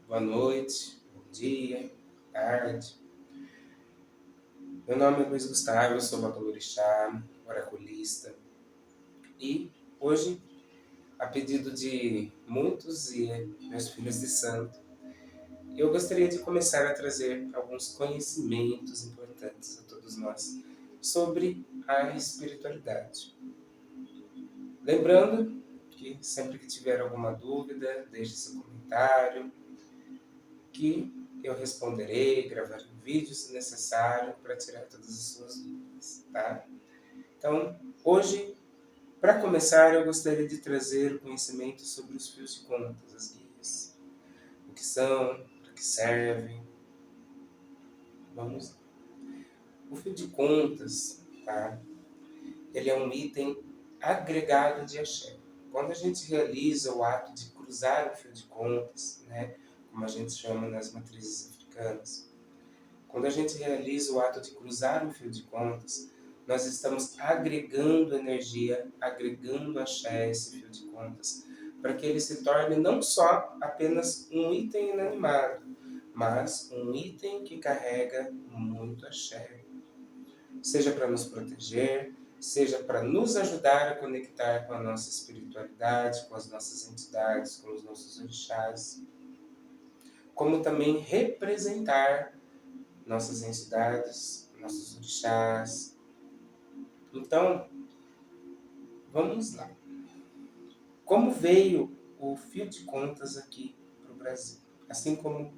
Boa noite, bom dia, boa tarde. Meu nome é Luiz Gustavo, eu sou Babalorixá, oraculista. E hoje, a pedido de muitos e meus filhos de santo, eu gostaria de começar a trazer alguns conhecimentos importantes a todos nós sobre a espiritualidade. Lembrando que sempre que tiver alguma dúvida, deixe seu comentário, que eu responderei, gravarei um vídeo se necessário para tirar todas as suas dúvidas, tá? Então, hoje, para começar, eu gostaria de trazer o conhecimento sobre os fios de contas, as guias. O que são, para que servem. Vamos lá. O fio de contas, tá? Ele é um item agregado de axé. Quando a gente realiza o ato de cruzar o fio de contas, né, como a gente chama nas matrizes africanas, quando a gente realiza o ato de cruzar um fio de contas, nós estamos agregando energia, agregando axé a esse fio de contas, para que ele se torne não só apenas um item inanimado, mas um item que carrega muito axé. Seja para nos proteger, seja para nos ajudar a conectar com a nossa espiritualidade, com as nossas entidades, com os nossos orixás, como também representar nossas entidades, nossos orixás. Então, vamos lá. Como veio o fio de contas aqui para o Brasil? Assim como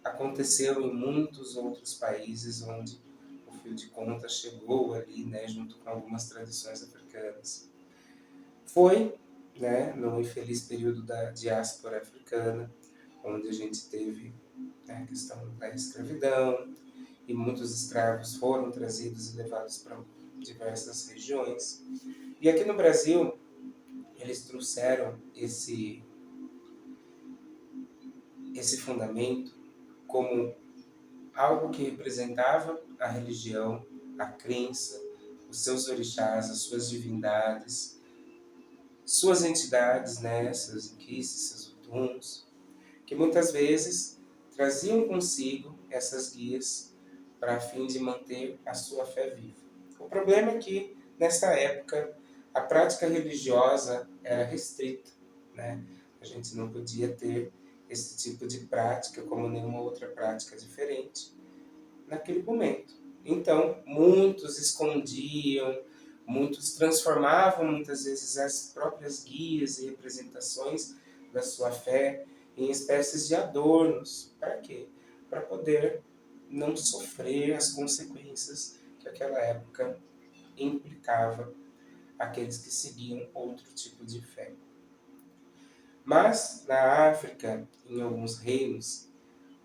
aconteceu em muitos outros países onde o fio de contas chegou ali, né, junto com algumas tradições africanas. Foi, né, no infeliz período da diáspora africana, onde a gente teve, né, a questão da escravidão, e muitos escravos foram trazidos e levados para diversas regiões. E aqui no Brasil, eles trouxeram esse fundamento como algo que representava a religião, a crença, os seus orixás, as suas divindades, suas entidades, né, seus inquices, seus utuns, que muitas vezes traziam consigo essas guias para fim de manter a sua fé viva. O problema é que, nessa época, a prática religiosa era restrita, né? A gente não podia ter esse tipo de prática como nenhuma outra prática diferente naquele momento. Então, muitos escondiam, muitos transformavam muitas vezes as próprias guias e representações da sua fé em espécies de adornos. Para quê? Para poder não sofrer as consequências que aquela época implicava aqueles que seguiam outro tipo de fé. Mas na África, em alguns reinos,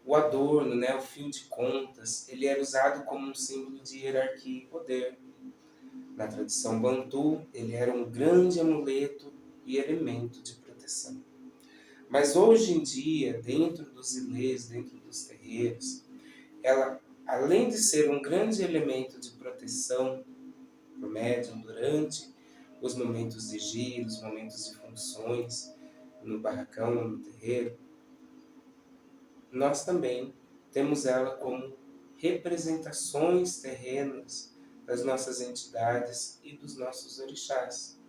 o adorno, né, o fio de contas, ele era usado como um símbolo de hierarquia e poder. Na tradição bantu, ele era um grande amuleto e elemento de proteção. Mas hoje em dia, dentro dos ilês, dentro dos terreiros, ela, além de ser um grande elemento de proteção para o médium durante os momentos de giro, os momentos de funções, no barracão, no terreiro, nós também temos ela como representações terrenas das nossas entidades e dos nossos orixás.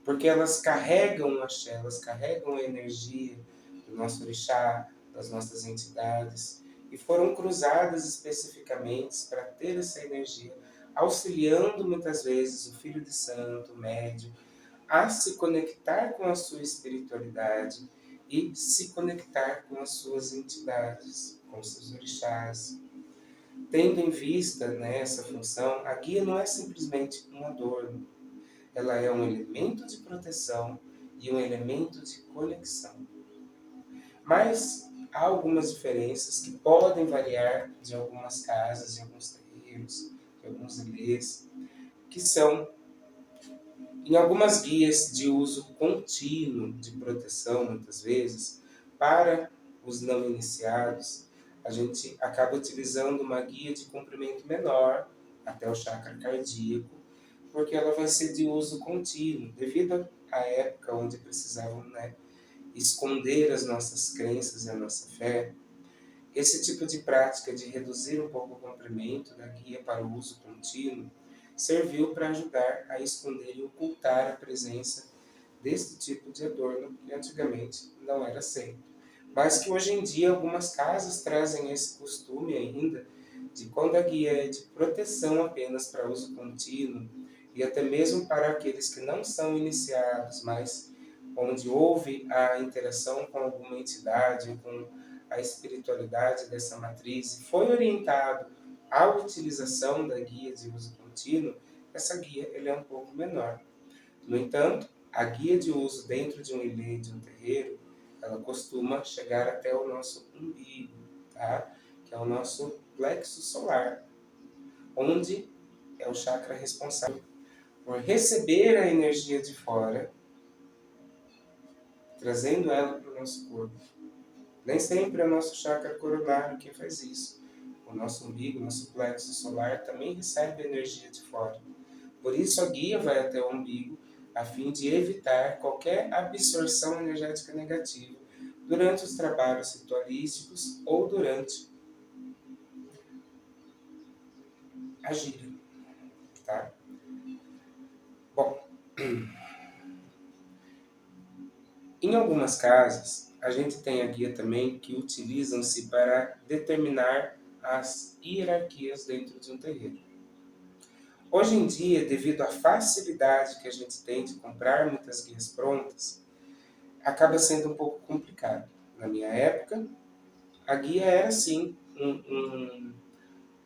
Porque elas carregam a axé, elas carregam a energia do nosso orixá, das nossas entidades, e foram cruzadas especificamente para ter essa energia, auxiliando muitas vezes o filho de santo, o médium, a se conectar com a sua espiritualidade e se conectar com as suas entidades, com os seus orixás. Tendo em vista, né, essa função, a guia não é simplesmente um adorno, ela é um elemento de proteção e um elemento de conexão. Mas há algumas diferenças que podem variar de algumas casas, de alguns terreiros, de alguns ilês, que são em algumas guias de uso contínuo de proteção, muitas vezes, para os não iniciados, a gente acaba utilizando uma guia de comprimento menor, até o chakra cardíaco, porque ela vai ser de uso contínuo, devido à época onde precisavam, né, esconder as nossas crenças e a nossa fé, esse tipo de prática de reduzir um pouco o comprimento da guia para o uso contínuo serviu para ajudar a esconder e ocultar a presença deste tipo de adorno que antigamente não era aceito. Mas que hoje em dia algumas casas trazem esse costume ainda de quando a guia é de proteção apenas para uso contínuo e até mesmo para aqueles que não são iniciados, mas onde houve a interação com alguma entidade, com a espiritualidade dessa matriz e foi orientado à utilização da guia de uso contínuo, essa guia ele é um pouco menor. No entanto, a guia de uso dentro de um ilê, de um terreiro, ela costuma chegar até o nosso umbigo, tá? Que é o nosso plexo solar, onde é o chakra responsável por receber a energia de fora, trazendo ela para o nosso corpo. Nem sempre é o nosso chakra coronário que faz isso. O nosso umbigo, o nosso plexo solar também recebe energia de fora. Por isso a guia vai até o umbigo, a fim de evitar qualquer absorção energética negativa durante os trabalhos ritualísticos ou durante a gira, tá? Bom, em algumas casas, a gente tem a guia também que utilizam-se para determinar as hierarquias dentro de um terreiro. Hoje em dia, devido à facilidade que a gente tem de comprar muitas guias prontas, acaba sendo um pouco complicado. Na minha época, a guia era sim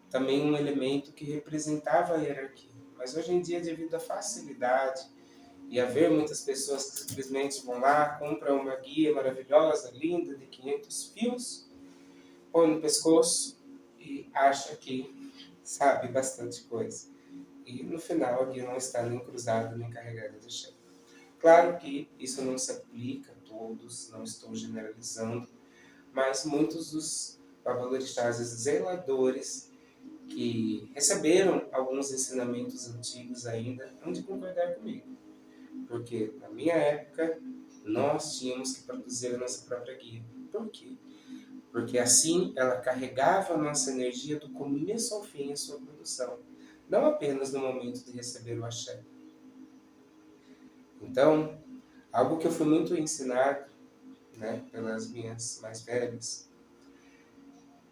também um elemento que representava a hierarquia. Mas hoje em dia, devido à facilidade e haver muitas pessoas que simplesmente vão lá, compram uma guia maravilhosa, linda, de 500 fios, põe no pescoço e acha que sabe bastante coisa. E no final a guia não está nem cruzada nem carregada de chão. Claro que isso não se aplica a todos, não estou generalizando, mas muitos dos babalorixás zeladores que receberam alguns ensinamentos antigos ainda hão de concordar comigo. Porque na minha época nós tínhamos que produzir a nossa própria guia. Por quê? Porque assim ela carregava a nossa energia do começo ao fim em sua produção, não apenas no momento de receber o axé. Então, algo que eu fui muito ensinado, né, pelas minhas mais velhas,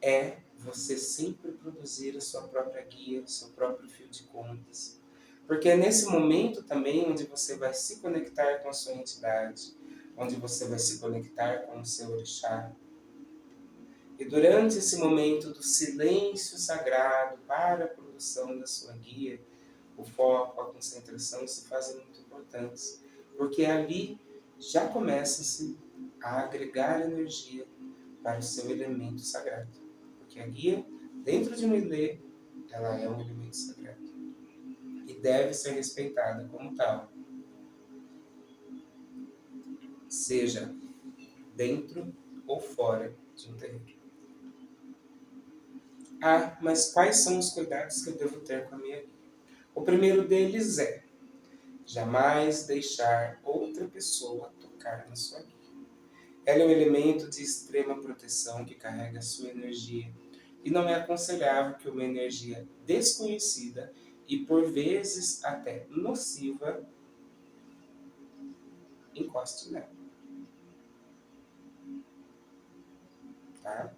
é você sempre produzir a sua própria guia, o seu próprio fio de contas. Porque é nesse momento também onde você vai se conectar com a sua entidade, onde você vai se conectar com o seu orixá. E durante esse momento do silêncio sagrado para a produção da sua guia, o foco, a concentração se fazem muito importantes. Porque ali já começa-se a agregar energia para o seu elemento sagrado. Porque a guia, dentro de um ilê, ela é um elemento sagrado. E deve ser respeitada como tal. Seja dentro ou fora de um terreiro. Ah, mas quais são os cuidados que eu devo ter com a minha guia? O primeiro deles é jamais deixar outra pessoa tocar na sua guia. Ela é um elemento de extrema proteção que carrega a sua energia. E não é aconselhável que uma energia desconhecida e por vezes até nociva encoste nela. Tá?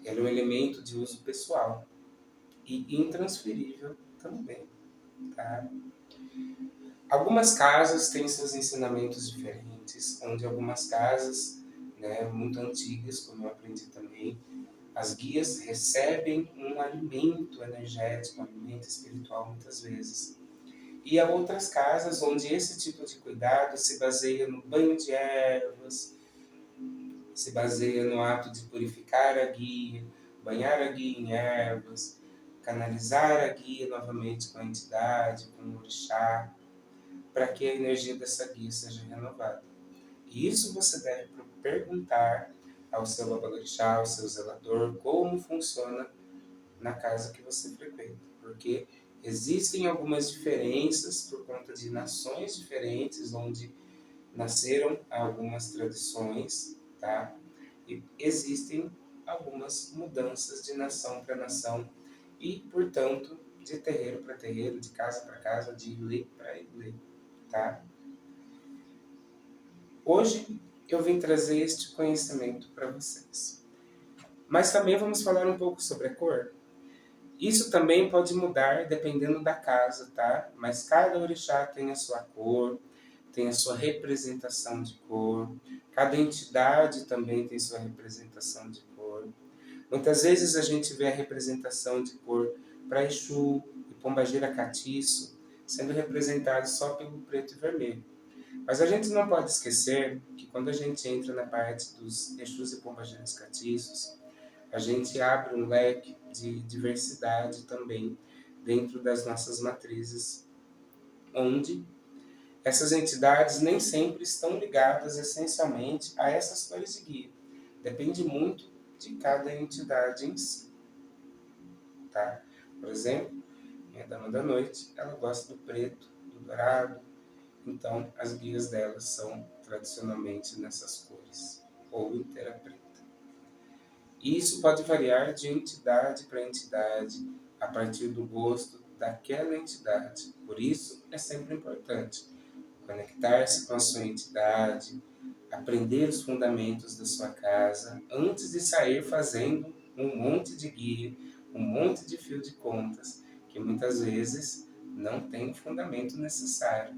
Ela é um elemento de uso pessoal e intransferível também. Tá? Algumas casas têm seus ensinamentos diferentes, onde algumas casas, né, muito antigas, como eu aprendi também, as guias recebem um alimento energético, um alimento espiritual muitas vezes. E há outras casas onde esse tipo de cuidado se baseia no banho de ervas, se baseia no ato de purificar a guia, banhar a guia em ervas, canalizar a guia novamente com a entidade, com o orixá, para que a energia dessa guia seja renovada. E isso você deve perguntar ao seu babalorixá, ao seu zelador, como funciona na casa que você frequenta. Porque existem algumas diferenças por conta de nações diferentes, onde nasceram algumas tradições, tá? E existem algumas mudanças de nação para nação e, portanto, de terreiro para terreiro, de casa para casa, de ilê para ilê, tá? Hoje eu vim trazer este conhecimento para vocês. Mas também vamos falar um pouco sobre a cor. Isso também pode mudar dependendo da casa, tá? Mas cada orixá tem a sua cor, tem a sua representação de cor. Cada entidade também tem sua representação de cor. Muitas vezes a gente vê a representação de cor para Exu e Pombagira Catiço sendo representado só pelo preto e vermelho. Mas a gente não pode esquecer que quando a gente entra na parte dos Exus e Pombagiras Catiços, a gente abre um leque de diversidade também dentro das nossas matrizes, onde essas entidades nem sempre estão ligadas essencialmente a essas cores de guia. Depende muito de cada entidade em si, tá? Por exemplo, minha dama da noite, ela gosta do preto, do dourado, então as guias dela são tradicionalmente nessas cores, ou inteira preta. E isso pode variar de entidade para entidade, a partir do gosto daquela entidade. Por isso, é sempre importante conectar-se com a sua entidade, aprender os fundamentos da sua casa, antes de sair fazendo um monte de guia, um monte de fio de contas, que muitas vezes não tem o fundamento necessário.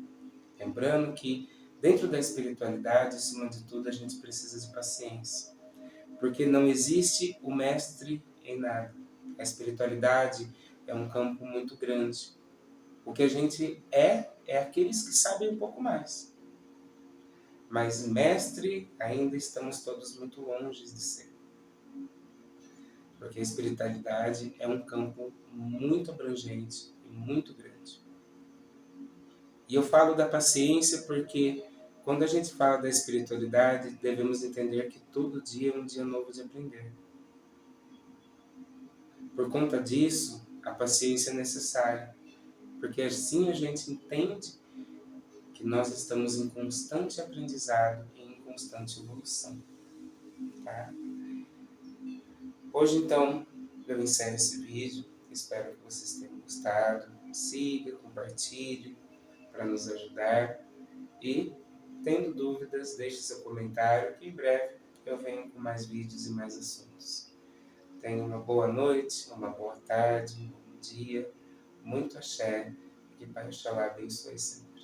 Lembrando que dentro da espiritualidade, acima de tudo, a gente precisa de paciência, porque não existe o mestre em nada. A espiritualidade é um campo muito grande. O que a gente é aqueles que sabem um pouco mais. Mas mestre, ainda estamos todos muito longe de ser. Porque a espiritualidade é um campo muito abrangente e muito grande. E eu falo da paciência porque quando a gente fala da espiritualidade, devemos entender que todo dia é um dia novo de aprender. Por conta disso, a paciência é necessária, porque assim a gente entende que nós estamos em constante aprendizado e em constante evolução. Tá? Hoje, então, eu encerro esse vídeo. Espero que vocês tenham gostado. Siga, compartilhe para nos ajudar. E, tendo dúvidas, deixe seu comentário que em breve eu venho com mais vídeos e mais assuntos. Tenha uma boa noite, uma boa tarde, um bom dia, muito axé, que Pai Oxalá abençoe sempre.